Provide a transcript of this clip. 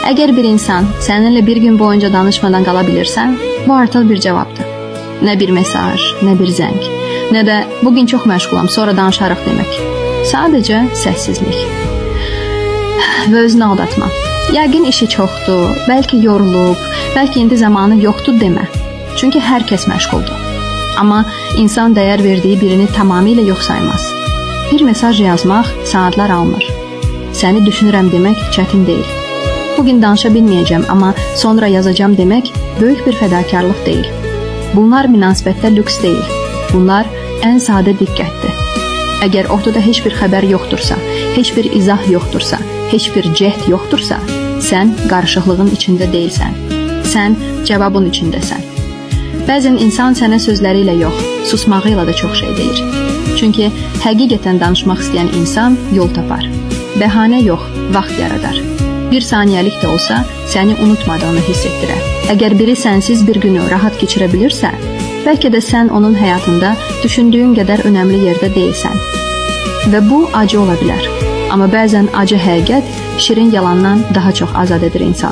Əgər bir insan səninlə bir gün boyunca danışmadan qala bilirsə, bu artıq bir cavabdır. Nə bir mesaj, nə bir zəng, nə də bugün çox məşğulam, sonra danışarıq demək. Sadəcə səssizlik. Və özünü aldatma. Yəqin işi çoxdur, bəlkə yorulub, bəlkə indi zamanı yoxdur demə. Çünki hər kəs məşğuldur. Amma insan dəyər verdiyi birini tamamilə yox saymaz. Bir mesaj yazmaq saatlar almır. Səni düşünürəm demək çətin deyil. Bugün danışa bilməyəcəm, amma sonra yazacağam demək böyük bir fədakarlıq deyil. Bunlar münasibətdə lüks deyil. Bunlar ən sadə diqqətdir. Əgər ortada heç bir xəbər yoxdursa, heç bir izah yoxdursa, heç bir cəhd yoxdursa, sən qarışıqlığın içində deyilsən. Sən cavabın içindəsən. Bəzən insan sənə sözləri ilə yox, susmağı ilə də çox şey deyir. Çünki həqiqətən danışmaq istəyən insan yol tapar. Bəhanə yox, vaxt yaradar. Bir saniyəlik də olsa səni unutmadığını hiss etdirər. Əgər biri sənsiz bir günü rahat keçirə bilirsə, bəlkə də sən onun həyatında düşündüyün qədər önəmli yerdə deyilsən. Və bu acı ola bilər. Amma bəzən acı həqiqət şirin yalandan daha çox azad edir insanı.